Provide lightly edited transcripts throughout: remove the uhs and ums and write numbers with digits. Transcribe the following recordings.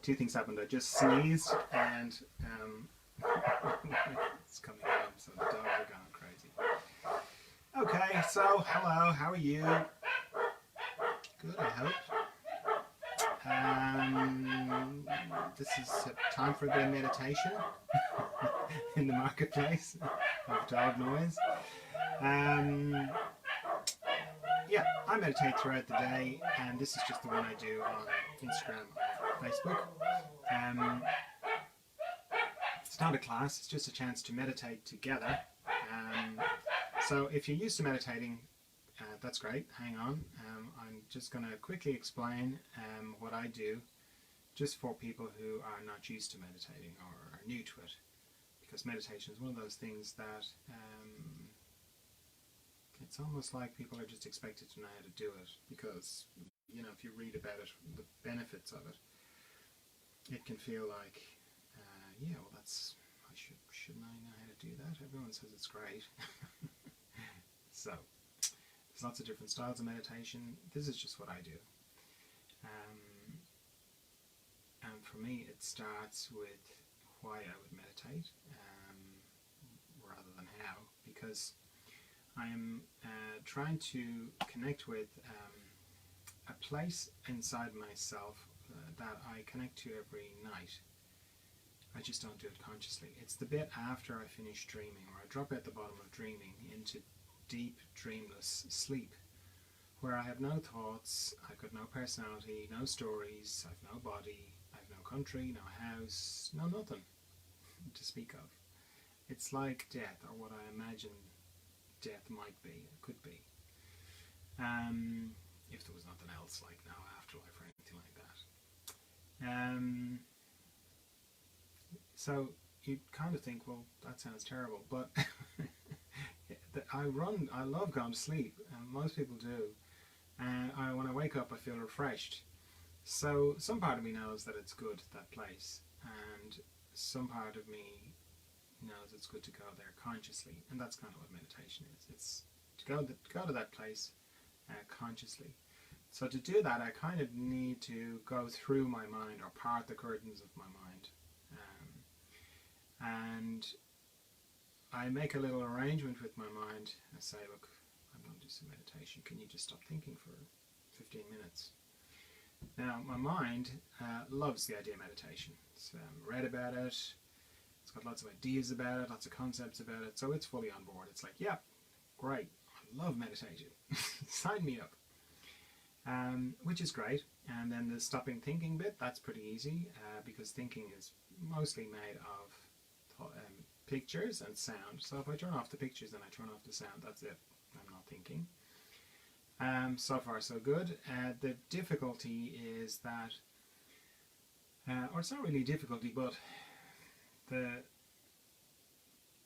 two things happened. I just sneezed and it's coming home, so the dogs are going crazy. Okay, so hello, how are you? Good, I hope. This is time for a bit of meditation in the marketplace of dog noise. Yeah, I meditate throughout the day, and this is just the one I do on Instagram or Facebook. It's not a class, it's just a chance to meditate together. So if you're used to meditating, that's great, hang on. I'm just going to quickly explain what I do, just for people who are not used to meditating or are new to it. Because meditation is one of those things that it's almost like people are just expected to know how to do it, because, you know, if you read about it, the benefits of it, it can feel like, yeah, well, shouldn't I know how to do that? Everyone says it's great. So, there's lots of different styles of meditation. This is just what I do. And for me, it starts with why I would meditate, rather than how, because I am trying to connect with a place inside myself that I connect to every night. I just don't do it consciously. It's the bit after I finish dreaming, or I drop at the bottom of dreaming into deep, dreamless sleep, where I have no thoughts, I've got no personality, no stories, I've no body, I've no country, no house, no nothing to speak of. It's like death, or what I imagine death might be, it could be. If there was nothing else, like no afterlife or anything like that. So you kind of think, well, that sounds terrible, but I love going to sleep, and most people do. And when I wake up, I feel refreshed. So some part of me knows that it's good, that place, and some part of me knows it's good to go there consciously, and that's kind of what meditation is. It's to go to that place consciously. So to do that, I kind of need to go through my mind, or part the curtains of my mind, and I make a little arrangement with my mind. I say, look, I'm going to do some meditation. Can you just stop thinking for 15 minutes? Now, my mind loves the idea of meditation. It's read about it. It's got lots of ideas about it, lots of concepts about it. So it's fully on board. It's like, yeah, great. I love meditation. Sign me up. Which is great. And then the stopping thinking bit, that's pretty easy, because thinking is mostly made of pictures and sound. So if I turn off the pictures and I turn off the sound, that's it. I'm not thinking. So far so good. The difficulty is that, or it's not really difficulty, but the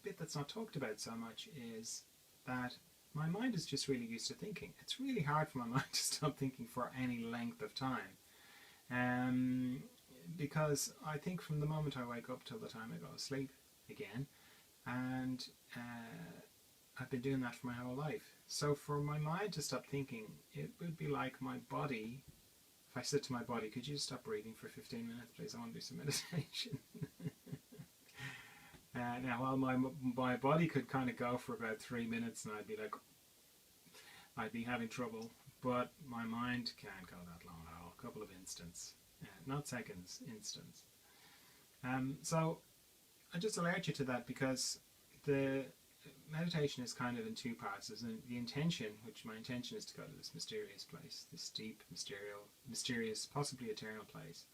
bit that's not talked about so much is that my mind is just really used to thinking. It's really hard for my mind to stop thinking for any length of time. Because I think from the moment I wake up till the time I go to sleep again, and I've been doing that for my whole life. So for my mind to stop thinking, it would be like my body. If I said to my body, could you stop breathing for 15 minutes, please? I want to do some meditation. Now, while my body could kind of go for about 3 minutes, and I'd be like, I'd be having trouble, but my mind can't go that long at all. A couple of instants, not seconds, instants. So I just alert you to that, because the meditation is kind of in two parts. There's the intention, which my intention is to go to this mysterious place, this deep, mysterious, possibly eternal place,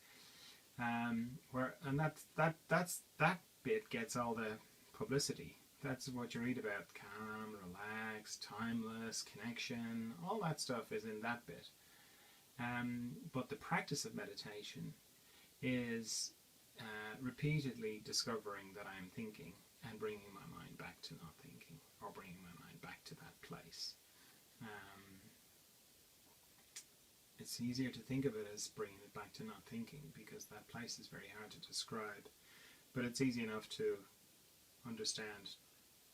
that bit gets all the publicity. That's what you read about: calm, relaxed, timeless, connection. All that stuff is in that bit. But the practice of meditation is repeatedly discovering that I'm thinking, and bringing my mind back to not thinking, or bringing my mind back to that place. It's easier to think of it as bringing it back to not thinking, because that place is very hard to describe, but it's easy enough to understand.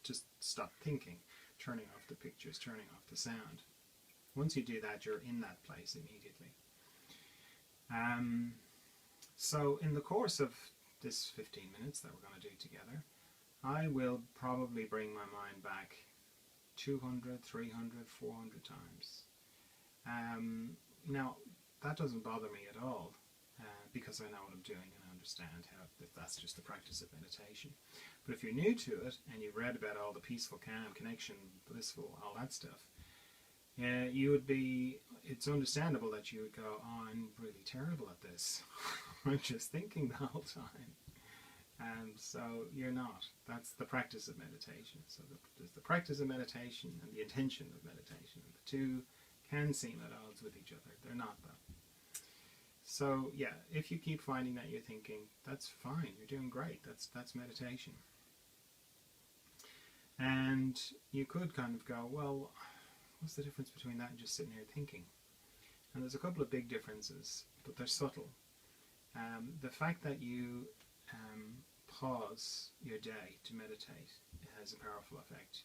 Just stop thinking, turning off the pictures, turning off the sound. Once you do that, you're in that place immediately. So in the course of this 15 minutes that we're going to do together, I will probably bring my mind back 200, 300, 400 times. Now, that doesn't bother me at all because I know what I'm doing and I understand how that that's just the practice of meditation. But if you're new to it and you've read about all the peaceful, calm, connection, blissful, all that stuff, you would be, it's understandable that you would go, oh, I'm really terrible at this. I'm just thinking the whole time. So you're not. That's the practice of meditation. So there's the practice of meditation and the intention of meditation. And the two can seem at odds with each other. They're not, though. So yeah, if you keep finding that you're thinking, that's fine. You're doing great. That's meditation. And you could kind of go, well, what's the difference between that and just sitting here thinking? And there's a couple of big differences, but they're subtle. The fact that you pause your day to meditate has a powerful effect,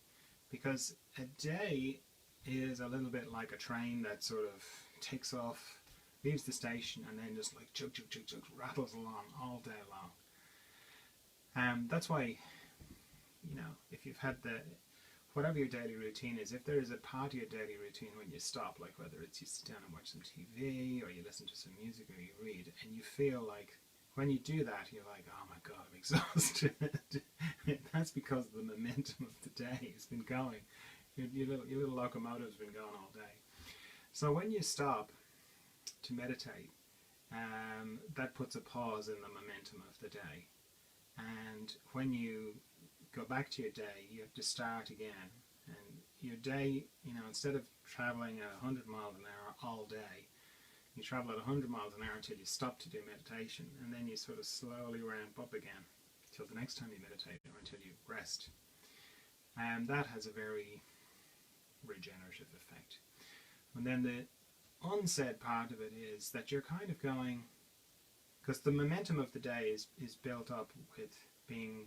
because a day is a little bit like a train that sort of takes off, leaves the station, and then just like chug, chug, chug, chug, rattles along all day long. That's why, you know, if you've had whatever your daily routine is, if there is a part of your daily routine when you stop, like whether it's you sit down and watch some TV or you listen to some music or you read, and you feel like when you do that, you're like, oh my God, I'm exhausted. That's because the momentum of the day has been going. Your little locomotive's been going all day. So when you stop to meditate, that puts a pause in the momentum of the day. And when you go back to your day, you have to start again. And your day, you know, instead of traveling at 100 miles an hour all day, you travel at 100 miles an hour until you stop to do meditation, and then you sort of slowly ramp up again till the next time you meditate or until you rest. And that has a very regenerative effect. And then the unsaid part of it is that you're kind of going, because the momentum of the day is built up with being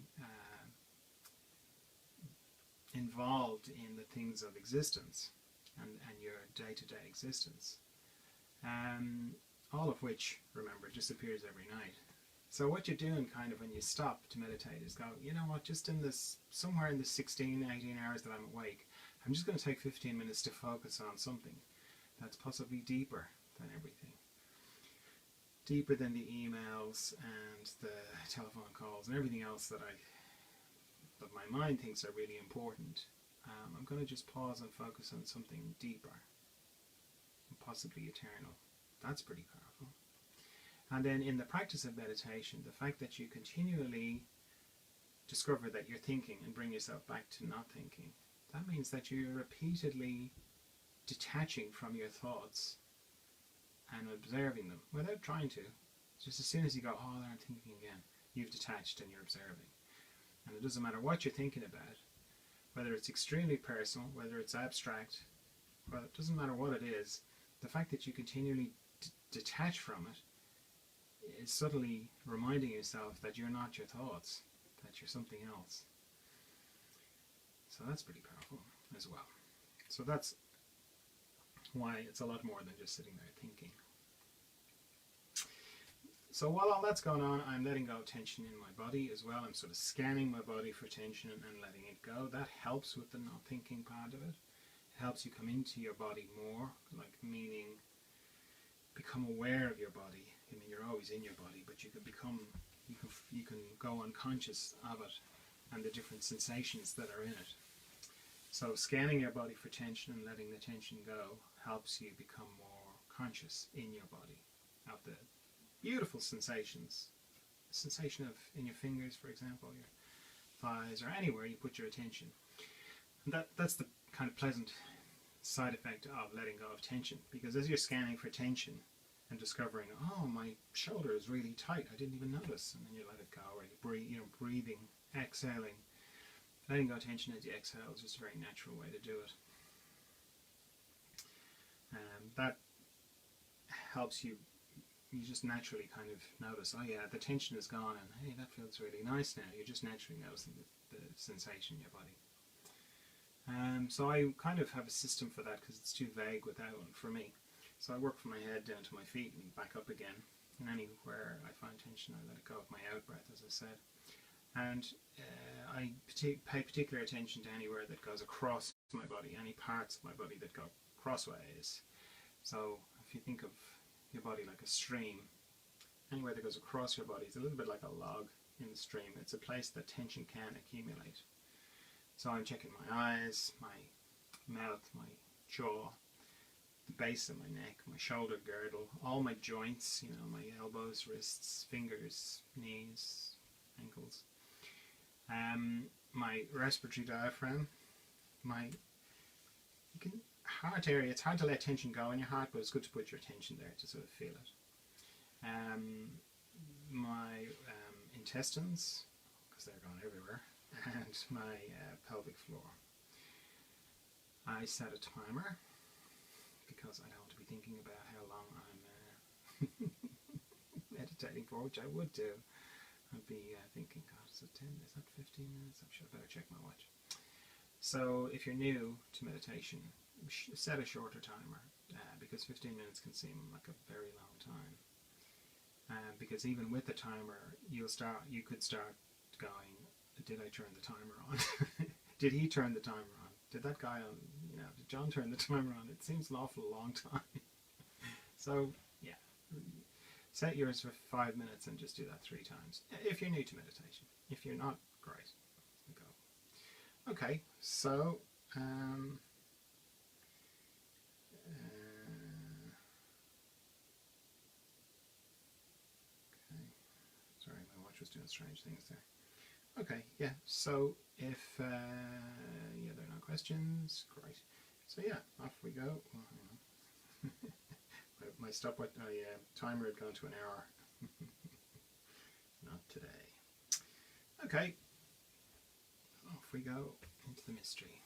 involved in the things of existence and your day-to-day existence. All of which, remember, disappears every night. So what you're doing kind of when you stop to meditate is go, you know what, just in this, somewhere in the 16, 18 hours that I'm awake, I'm just going to take 15 minutes to focus on something that's possibly deeper than everything. Deeper than the emails and the telephone calls and everything else that my mind thinks are really important. I'm going to just pause and focus on something deeper, and possibly eternal. That's pretty powerful. And then in the practice of meditation, the fact that you continually discover that you're thinking and bring yourself back to not thinking, that means that you're repeatedly detaching from your thoughts and observing them without trying to. Just as soon as you go, oh, there I'm thinking again, you've detached and you're observing. And it doesn't matter what you're thinking about, whether it's extremely personal, whether it's abstract, well, it doesn't matter what it is, the fact that you continually detach from it is subtly reminding yourself that you're not your thoughts, that you're something else. So that's pretty powerful as well. So that's why it's a lot more than just sitting there thinking. So while all that's going on, I'm letting go of tension in my body as well. I'm sort of scanning my body for tension and letting it go. That helps with the not thinking part of it. It helps you come into your body more, like meaning become aware of your body. I mean, you're always in your body, but you can go unconscious of it and the different sensations that are in it. So scanning your body for tension and letting the tension go helps you become more conscious in your body of the beautiful sensations. The sensation of in your fingers, for example, your thighs, or anywhere you put your attention. And that's the kind of pleasant side effect of letting go of tension, because as you're scanning for tension and discovering, oh, my shoulder is really tight, I didn't even notice, and then you let it go, or you breathe, breathing, exhaling. Letting go of tension as you exhale is just a very natural way to do it. That helps you just naturally kind of notice, oh yeah, the tension is gone, and hey, that feels really nice now. You're just naturally noticing the sensation in your body. So I kind of have a system for that because it's too vague without one for me. So I work from my head down to my feet and back up again and anywhere I find tension, I let it go with my out breath, as I said. And I pay particular attention to anywhere that goes across my body, any parts of my body that go crossways. So if you think of your body like a stream, anywhere that goes across your body is a little bit like a log in the stream. It's a place that tension can accumulate. So I'm checking my eyes, my mouth, my jaw, the base of my neck, my shoulder girdle, all my joints, my elbows, wrists, fingers, knees, ankles. My respiratory diaphragm, my heart area. It's hard to let tension go in your heart, but it's good to put your attention there to sort of feel it. My intestines, because they're going everywhere, and my pelvic floor. I set a timer because I don't want to be thinking about how long I'm meditating for, which I would do. I'd be thinking, God, is it 10? Is that 15 minutes? I better check my watch. So if you're new to meditation, set a shorter timer because 15 minutes can seem like a very long time. Because even with the timer, you could start going, did I turn the timer on? Did he turn the timer on? Did that guy on, did John turn the timer on? It seems an awful long time. So, yeah. Set yours for 5 minutes and just do that 3 times. If you're new to meditation. If you're not, great. Go. Okay, so okay. Sorry, my watch was doing strange things there. Okay, yeah. So if there are no questions, great. So yeah, off we go. Well, hang on. My stopwatch, timer had gone to an hour. Not today. Okay, off we go into the mystery.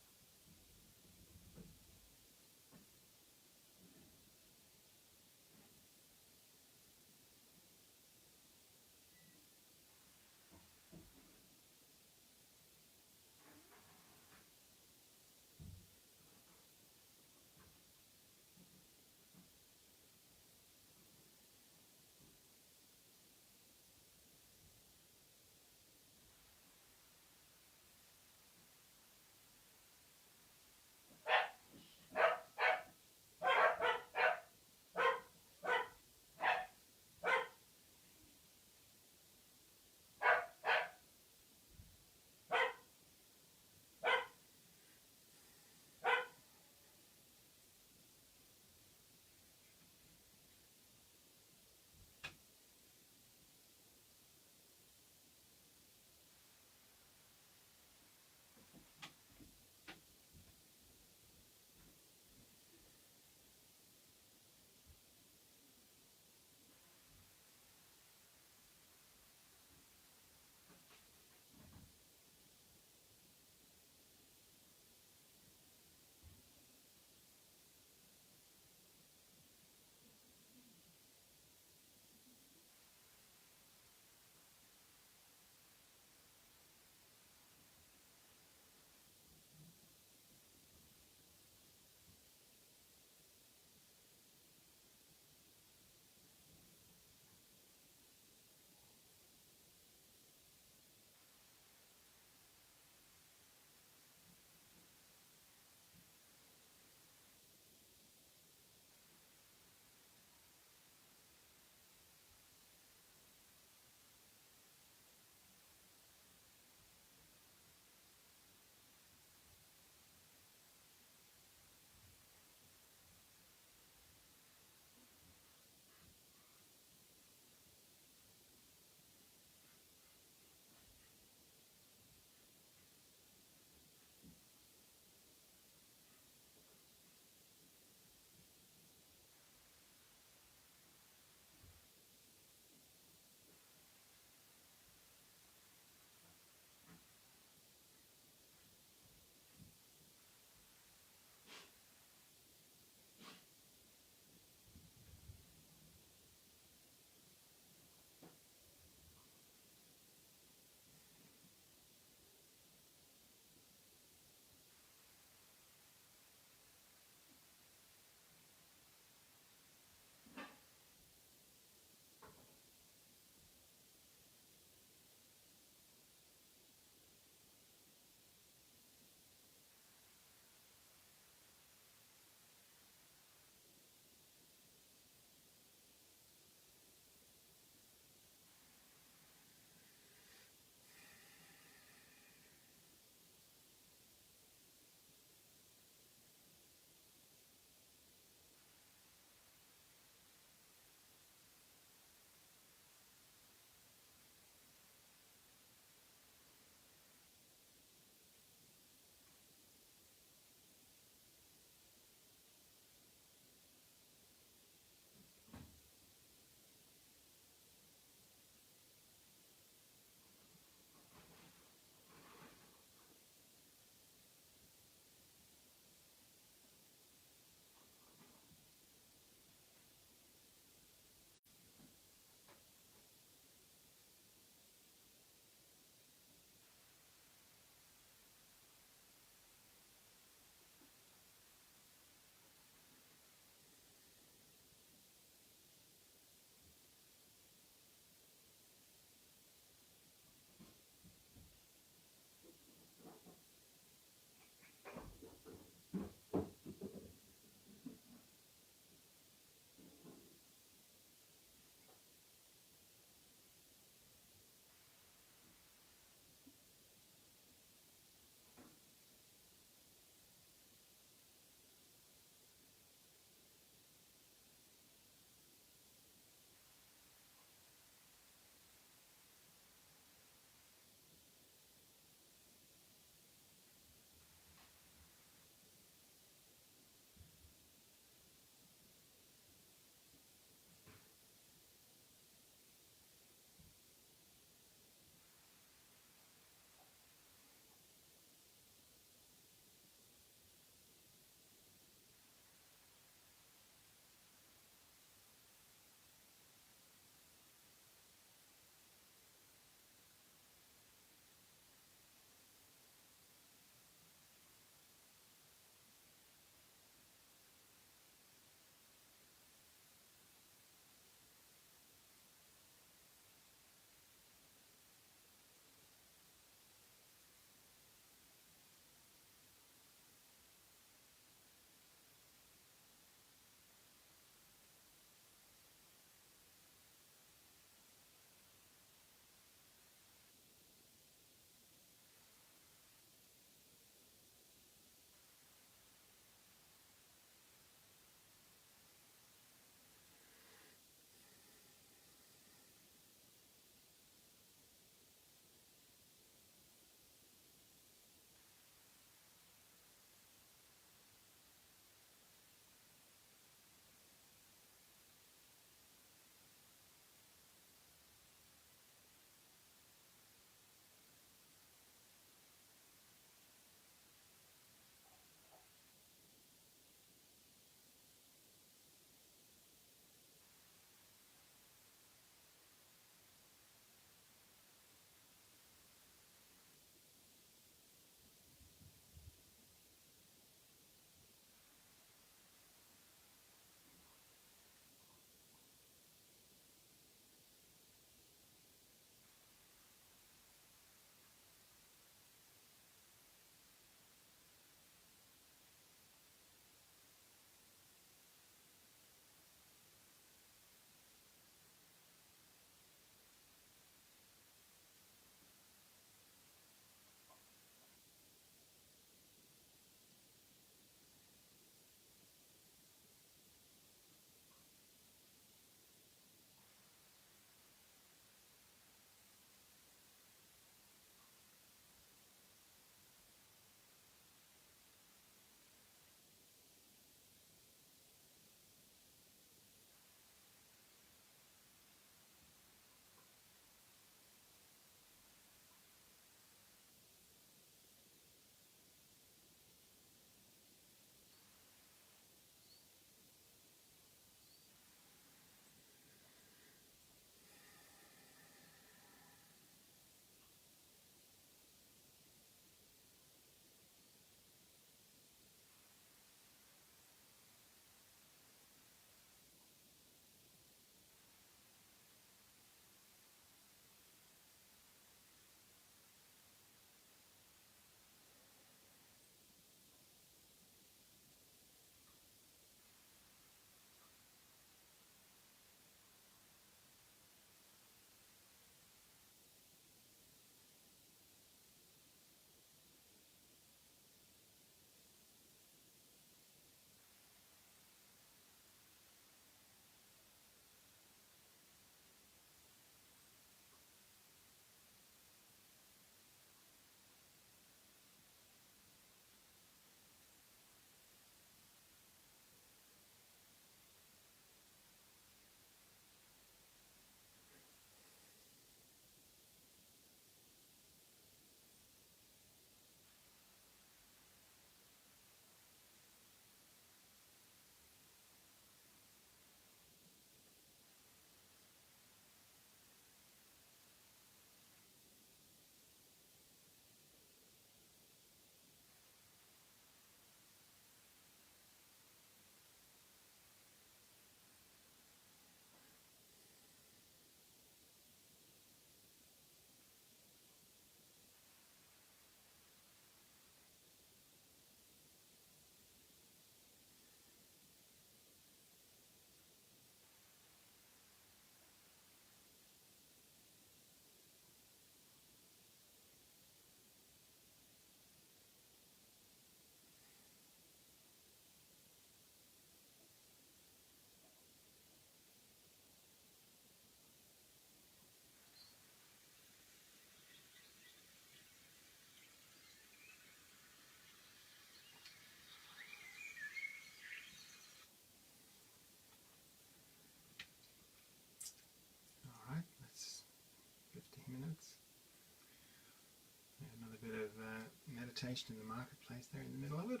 meditation in the marketplace there in the middle of it.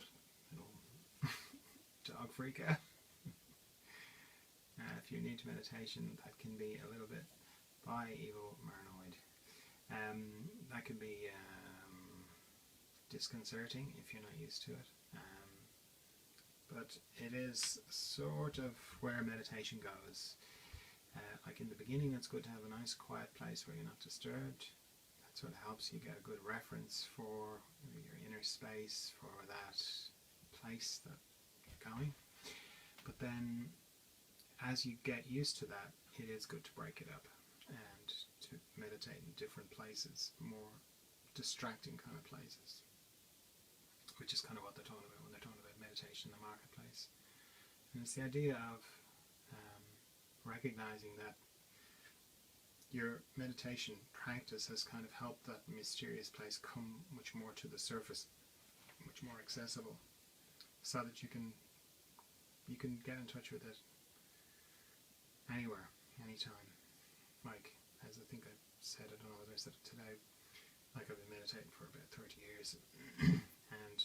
Little dog freak out. If you're new to meditation, that can be a little bit by Ivo Maranoid. That can be disconcerting if you're not used to it. But it is sort of where meditation goes. Like in the beginning, it's good to have a nice quiet place where you're not disturbed. That sort of helps you get a good reference for your inner space, for that place that you're going. But then as you get used to that, it is good to break it up and to meditate in different places, more distracting kind of places, which is kind of what they're talking about when they're talking about meditation in the marketplace. And it's the idea of recognizing that your meditation practice has kind of helped that mysterious place come much more to the surface, much more accessible, so that you can get in touch with it anywhere, anytime. Like, as I think I said, I don't know whether I said it today, like I've been meditating for about 30 years and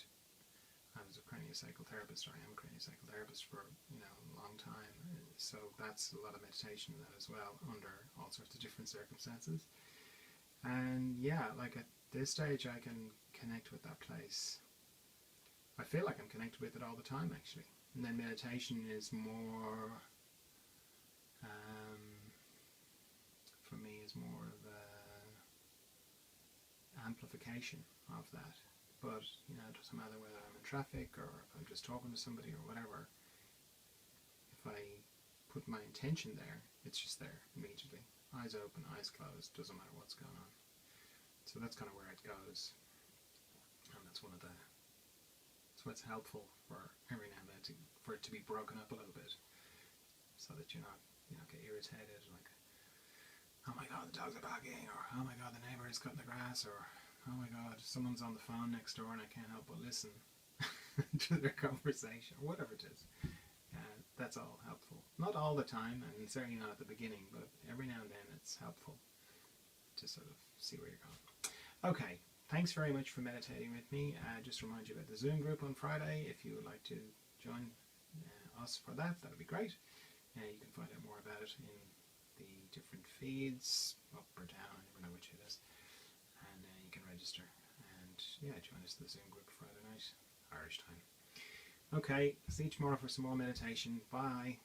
I was a craniosacral-therapist, or I am a craniosacral-therapist for a long time, so that's a lot of meditation in that as well, under all sorts of different circumstances. And yeah, like at this stage I can connect with that place. I feel like I'm connected with it all the time, actually. And then meditation is more, for me, is more of a amplification of that. But, it doesn't matter whether I'm in traffic or if I'm just talking to somebody or whatever. If I put my intention there, it's just there immediately. Eyes open, eyes closed, doesn't matter what's going on. So that's kind of where it goes. And that's what's helpful for every now and then, for it to be broken up a little bit, so that you're not, get irritated, like, oh my god, the dogs are barking, or oh my god, the neighbour is cutting the grass, or oh my god, someone's on the phone next door and I can't help but listen to their conversation, or whatever it is. That's all helpful. Not all the time, and certainly not at the beginning, but every now and then it's helpful to sort of see where you're going. Okay, thanks very much for meditating with me. Just to remind you about the Zoom group on Friday. If you would like to join us for that, that would be great. You can find out more about it in the different feeds, up or down, I never know which it is. And you can register and join us in the Zoom group Friday night, Irish time. Okay, see you tomorrow for some more meditation. Bye.